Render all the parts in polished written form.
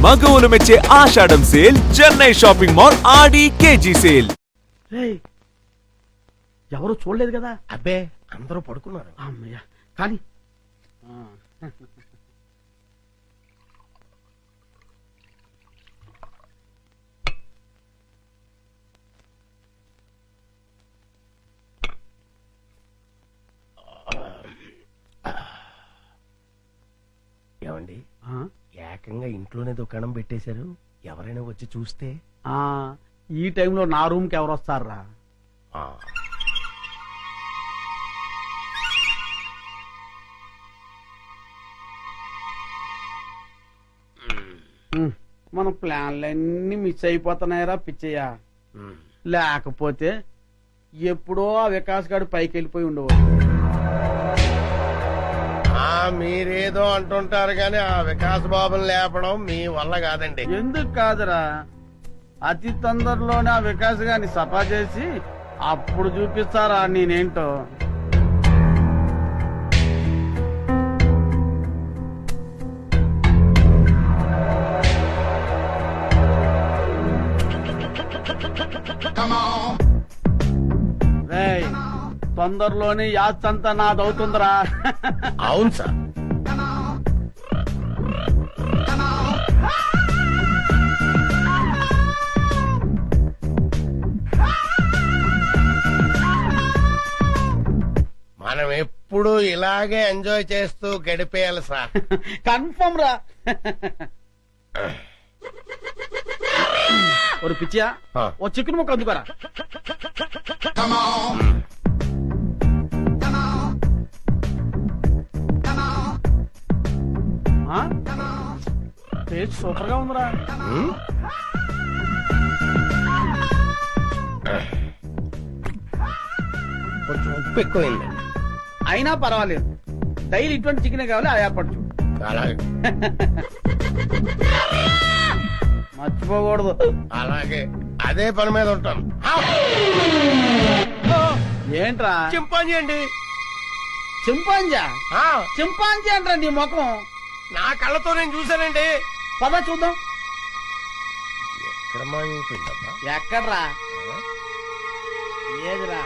మగవులు మెచ్చే ఆషాఢం sale Chennai shopping mall ఆడి KG sale. ఎవరు చూడలేదు కదా? అబ్బే అందరూ పడుకున్నారు. అమ్మయ్యా కానీ ఏమండి, ఏకంగా ఇంట్లోనే దుకాణం పెట్టేశారు. ఎవరైనా వచ్చి చూస్తే? ఈ టైంలో నా రూమ్ కి ఎవరు వస్తారా? మన ప్లాన్లన్నీ మిస్ అయిపోతున్నాయరా పిచ్చయ్యా. లేకపోతే ఎప్పుడో ఆ వికాస్ గారు పైకి వెళ్ళిపోయి ఉండవచ్చు. మీరేదో అంటుంటారు గాని ఆ వికాస్ బాబుని లేపడం మీ వల్ల కాదండి. ఎందుకు కాదురా, అతి తొందరలోనే ఆ వికాస్ గారిని సఫా చేసి అప్పుడు చూపిస్తారా నేనేంటో. తొందరలోనే యాత్రంతా నాదవుతుందిరా. అవును సార్. మనం ఎప్పుడు ఇలాగే ఎంజాయ్ చేస్తూ గడిపేయాలి సార్. కన్ఫర్మ్ రా. ఒక పిచ్చియా ఓ చికెన్ ముక్క అందుకోరా. టేస్ట్ సూపర్ గా ఉందిరా. కొంచెం ఉప్పు ఎక్కువైందండి. అయినా పర్వాలేదు, డైలీ ఇటువంటి చికెన్ కావాలి. ఆ ఏర్పాటు చూడు. అలాగే మర్చిపోకూడదు. అలాగే అదే పని మీద ఉంటాను. ఏంట్రా? చింపాంజీ అండి. చింపాంజా? చింపాంజీ అంటారా నీ ముఖం? నా కళ్ళతో నేను చూశానండి. పద చూద్దాం. ఎక్కడ్రా? ఏదిరా?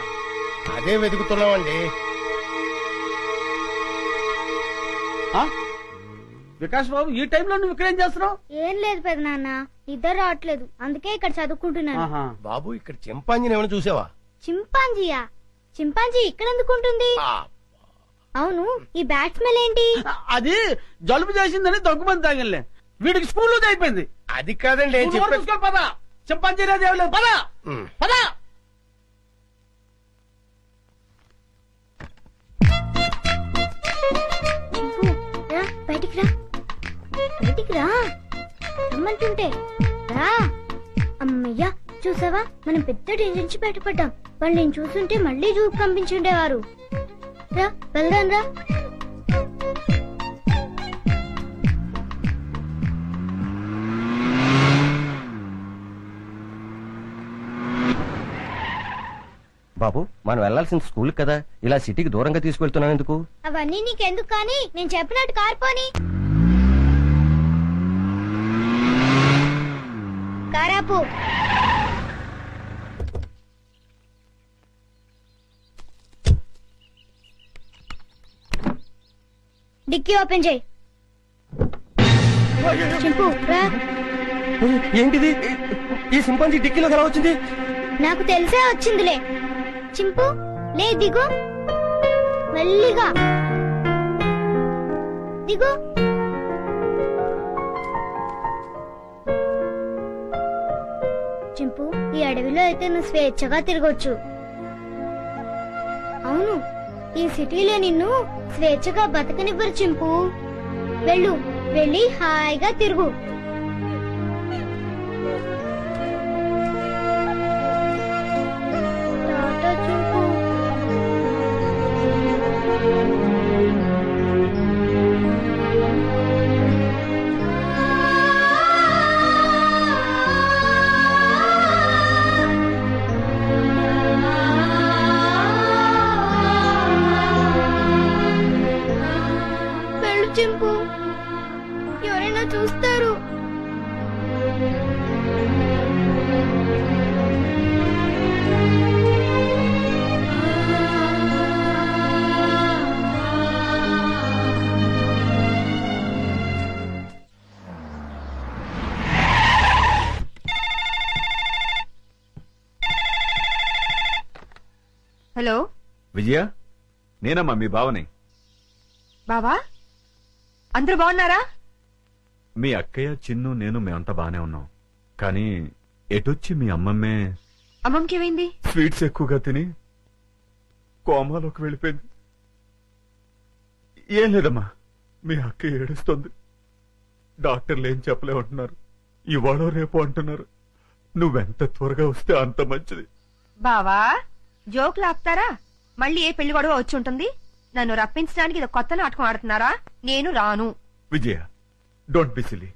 అదే వెతుకుతున్నామండి. వికాస్ బాబు, ఈ టైంలో నువ్వు ఇక్కడేం చేస్తున్నావు? ఏం లేదు పెదనాన్న, నిద్ర రావట్లేదు, అందుకే ఇక్కడ చదువుకుంటున్నాను. బాబు, ఇక్కడ చింపాంజీని ఏమైనా చూసావా? చింపాంజీయా? చింపాంజీ ఇక్కడ ఎందుకుంటుంది? అవును, ఈ బ్యాట్ స్మెల్ ఏంటి? అది జలుబు చేసిందని దగ్గుమంది తాగిలే. వీడికి స్కూల్లో అయిపోయింది. అది కాదండి. పదా, చింపాంజీ లేదు. పదా పదా. బయటికి రా, బయటికి రా రమ్మంటుంటే రా. అమ్మయ్యా, చూసావా, మనం పెద్ద డేంజర్ నుంచి బయటపడ్డాం. వాళ్ళు నేను చూస్తుంటే మళ్ళీ జూకు పంపించుండేవారు. రా వెళ్దాం రా. బాబు, మనం వెళ్లాల్సిన స్కూల్ కదా, ఇలా సిటీకి దూరంగా తీసుకెళ్తున్నావు ఎందుకు? అవన్నీ నీకెందుకు కానీ, నేను చెప్పినట్టు కార్పోని. కారాపు. డిక్కీ ఓపెన్ చేయి. చింపు రా. ఏంటిది? ఈ సింపాంజీ డిక్కీలో ఎలా వచ్చింది? నాకు తెలిసే వచ్చిందిలే. చింపు లే, దిగు, మెల్లిగా దిగు. చింపు, ఈ అడవిలో అయితే నువ్వు స్వేచ్ఛగా తిరగొచ్చు. అవును, ఈ సిటీలో నిన్ను స్వేచ్ఛగా బతకనివ్వరు చింపు. వెళ్ళు, వెళ్ళి హాయిగా తిరుగు. చింపు, ఎవరైనా చూస్తారు. హలో విజయ, నేనమ్మా మీ బావని. బావా, అందరూ బాగున్నారా? మీ అక్కయ్య, చిన్ను, నేను మేమంతా బానే ఉన్నాం. కానీ ఎటొచ్చి మీ అమ్మమ్మే అమ్మమ్మకి ఏమైంది? స్వీట్స్ ఎక్కువగా తిని కోమాలోకి వెళ్ళిపోయింది. ఏం లేదమ్మా, మీ అక్క ఏడుస్తుంది. డాక్టర్లు ఏం చెప్పలే ఉంటున్నారు. ఇవాళ రేపు అంటున్నారు. నువ్వెంత త్వరగా వస్తే అంత మంచిది. బావా, జోకులు ఆపుతారా? మళ్ళీ ఏ పెళ్లి గొడవ వచ్చి ఉంటుంది. నన్ను రప్పించడానికి ఇది కొత్త నాటకం ఆడుతున్నారా? నేను రాను. విజయ, డోంట్ బి సిల్లీ.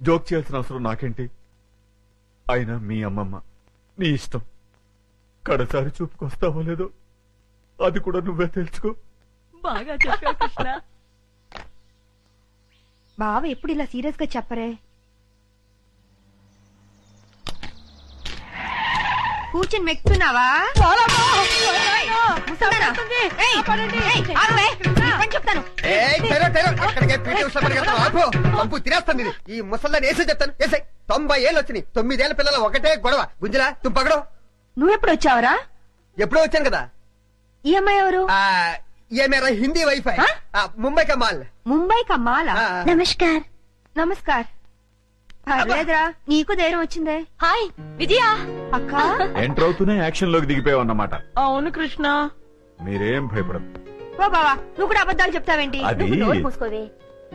జోక్ చేయాల్సిన అవసరం నాకేంటి? అయినా మీ అమ్మమ్మ నీ ఇష్టం. కడసారి చూపుకొస్తావో లేదో అది కూడా నువ్వే తెలుసుకో. బాగా చెప్పావు కృష్ణ. బావ ఎప్పుడు ఇలా సీరియస్ గా చెప్పరే. కూర్చొని మెక్కుతున్నావా? చెప్తాను. తినేస్తుంది ఈ ముసల్దాన్ని వేసే చెప్తాను. వేసే 90 ఏళ్ళు వచ్చినాయి. 9 ఏళ్ల పిల్లల ఒకటే గొడవ. గుంజలా తుంపగడం. నువ్వెప్పుడు వచ్చావరా? ఎప్పుడో వచ్చాను కదా. ఈ అమ్మాయి ఎవరు? ये मेरा हिंदी वाईफाई मुंबई का माल. ముంబై కమ్మాలా? నమస్కార్. నమస్కార్. పర్లేదురా, నీకు ధైర్యం వచ్చిందే. హాయ్ విజయ. అక్క ఎంటర్ అవుతూనే యాక్షన్ లోకి దిగిపోయావన్నమాట. అవును కృష్ణ. మీరేం భయపడదు. ఓ బావా, నువ్వు కూడా అబద్ధాలు చెప్తావేంటి? అది మూసుకోవే.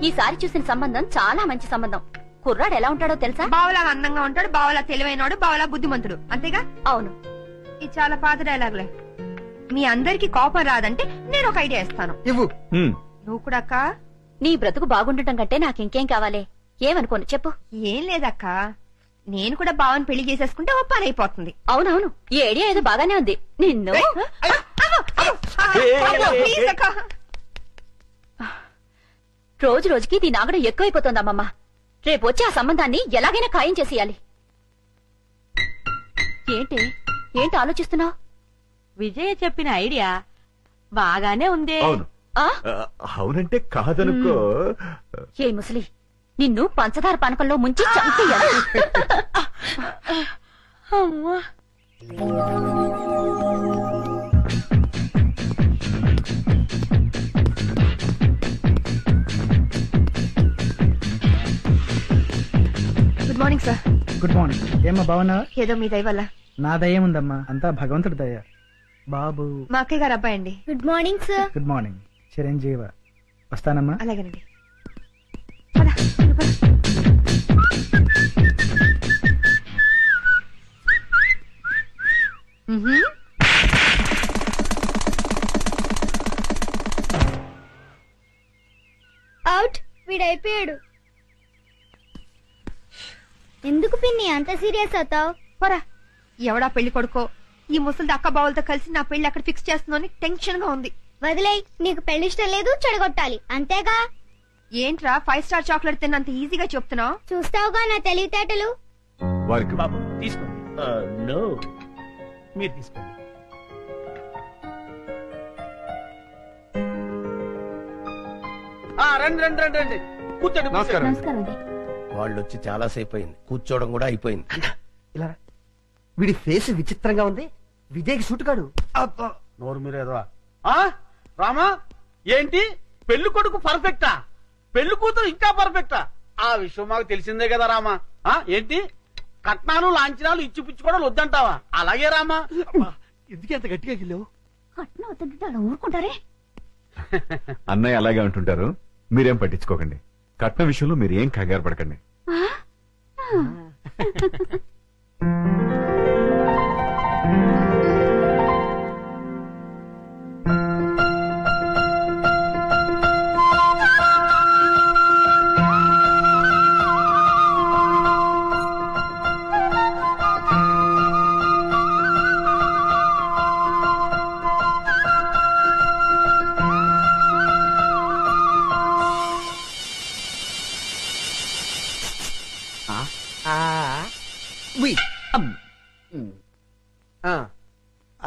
ఈసారి చూసిన సంబంధం చాలా మంచి సంబంధం. కుర్రాడు ఎలా ఉంటాడో తెలుసా? బావలా అందంగా ఉంటాడు, బావలా తెలివైనడు, బావలా బుద్ధిమంతుడు. అంతేగా? అవును. ఇది చాలా పాత డైలాగులే. మీ అందరికి కోపం రాదంటే నేను ఒక ఐడియా ఇస్తాను. ఇవ్వు. నువ్వు కూడా అక్క. నీ బ్రతుకు బాగుండటం కంటే నాకింకేం కావాలి? ఏమనుకోను చెప్పు. ఏం లేదక్క, నేను కూడా బావని పెళ్లి చేసేసుకుంటే ఓ పని అయిపోతుంది. అవునవును, ఈ ఐడియా ఏదో బాగానే ఉంది. నిన్ను ప్లీజ్ అక్క. రోజు రోజుకి దీని ఆగడం ఎక్కువైపోతోందమ్మమ్మ. రేపు వచ్చి ఆ సంబంధాన్ని ఎలాగైనా ఖాయం చేసేయాలి. ఏంటి ఆలోచిస్తున్నావు? విజయ చెప్పిన ఐడియా బాగానే ఉందే. అవును. అవునంటే కాదనుకో. ఏ ముసలి, నిన్ను పంచదార పానకంలో ముంచి చంపేయాలి. Good morning sir. Good morning. ఏమ్మా బాగున్నావా? ఏదో మీ దయ వల్ల. నా దయ ఉందమ్మా, అంతా భగవంతుడి దయ. బాబు మా అక్కయ్య గారు అబ్బాయి అండి. Good morning sir. Good morning. చిరంజీవ. వస్తానమ్మా. అలాగేనండి. అవుట్. వీడైపోయాడు. ఎందుకు పిన్ని అంత సీరియస్ అవుతావు? పోరా. ఎవడా పెళ్లి కొడుకో ఈ ముసలి అక్క బావులతో కలిసి నా పెళ్లి అక్కడ ఫిక్స్ చేస్తుందని టెన్షన్ గా ఉంది. వదిలేయ్, నీకు పెళ్లి ఇష్టం లేదు, చెడగొట్టాలి అంతేగా. ఏంట్రా 5 స్టార్ చాక్లెట్ తిన్నంత ఈజీగా చెప్తున్నావు? చూస్తావుగా నా తెలివితేటలు. వారికి బాబు తీసుకోండి. నో, మీరు తీసుకోండి. రండి రండి రండి రండి, కూర్చోండి. నమస్కారం. నమస్కారం అండి. వాళ్ళు వచ్చి చాలా సేపు అయింది. కూర్చోవడం కూడా అయిపోయింది. ఇలా రా. వీడి ఫేస్ విచిత్రంగా ఉంది. విజయ్కి సూట్ కాడు. నోరు మీరేదో. రామా, ఏంటి పెళ్లి కొడుకు పర్ఫెక్టా? పెళ్లి కూతురు ఇంకా పర్ఫెక్టా? ఆ విషయం మాకు తెలిసిందే కదా రామా. ఏంటి కట్నాలు లాంఛనాలు ఇచ్చి పుచ్చుకోవడం వద్దంటావా? అలాగే రామా. ఎందుకు ఎంత గట్టిగా గిల్లావు? కట్నం వద్దంటే అలా ఊరుకుంటారే. అన్నయ్య అలాగే అంటుంటారు. మీరేం పట్టించుకోకండి. కట్న విషయంలో మీరు ఏం కంగారు పడకండి.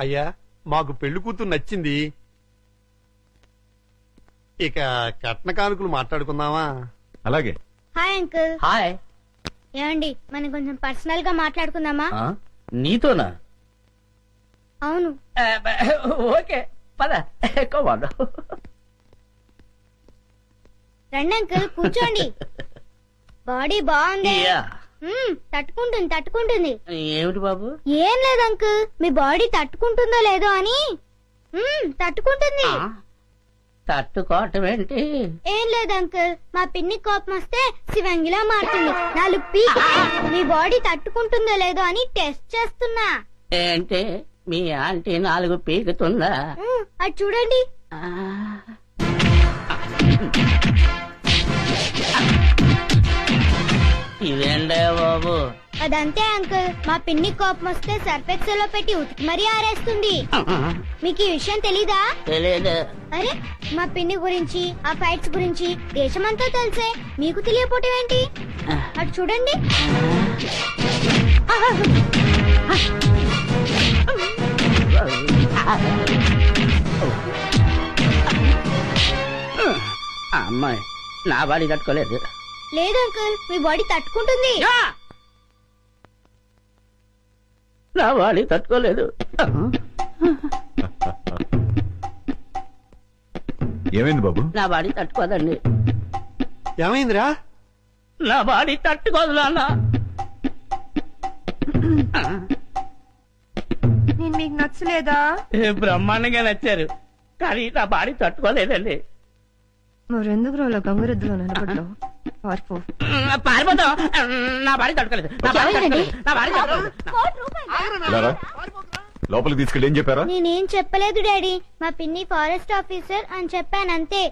అయ్యా, మాకు పెళ్లి కూతురు నచ్చింది. ఇక కట్న కానుకలు మాట్లాడుకుందామా? అలాగే. Hi uncle. హాయ్. ఏమండి మనం కొంచెం పర్సనల్ గా మాట్లాడుకుందామా? నీతోనా? అవును. ఓకే పద ఎక్కువ రండి అంకుల్ కూర్చోండి. బాడీ బాగుంది. తట్టుకుంటుంది. ఏమిటి బాబు? ఏం లేదు అంకుల్, మీ బాడీ తట్టుకుంటుందో లేదో అని. తట్టుకుంటుంది. తట్టుకోవటం ఏంటి? ఏం లేదు అంకుల్, మా పిన్ని కోపం వస్తే శివంగిలా మారుతుంది. 4 పీకి మీ బాడీ తట్టుకుంటుందో లేదో అని టెస్ట్ చేస్తున్నా. ఏంటి మీ ఆంటీ 4 పీకుతుందా? అది చూడండి. ఇదేంటే బాబు? అదంతే అంకుల్, మా పిన్ని కోపం వస్తే సర్ఫెక్సలో పెట్టి ఉతికి మరీ ఆరేస్తుంది. మీకు ఈ విషయం తెలీదా? తెలియదు. అరే, మా పిన్ని గురించి ఆ ఫైట్స్ గురించి దేశమంతా తెలిసే మీకు తెలియపోవటం ఏంటి? అటు చూడండి. అమ్మాయి నా బాడీ తట్టుకోలేదు. లేదు అంకుల్, మీ బాడీ తట్టుకుంటుంది. నా బాడీ తట్టుకోలేదు. ఏమైంది బాబు? నా బాడీ తట్టుకోదండి. ఏమైందిరా? నా బాడీ తట్టుకోదు నాన్న. నేను మీకు నచ్చలేదా? బ్రహ్మాండంగా నచ్చారు, కానీ నా బాడీ తట్టుకోలేదండి. మరెందుకు రోజులో గంగరెద్దులో నిలబడ్డావు? పారిపోతాం. నా బాడీ తట్టుకోలేదు. నా బాడీ తట్టుకోలేదు. నా బాడీ తట్టుకోలేదు. ఇలారా, లోపలికి తీసుకెళ్ళి ఏం చెప్పారా? నేనేం చెప్పలేదు డాడీ, మా పిన్ని ఫారెస్ట్ ఆఫీసర్ అని చెప్పానంతే.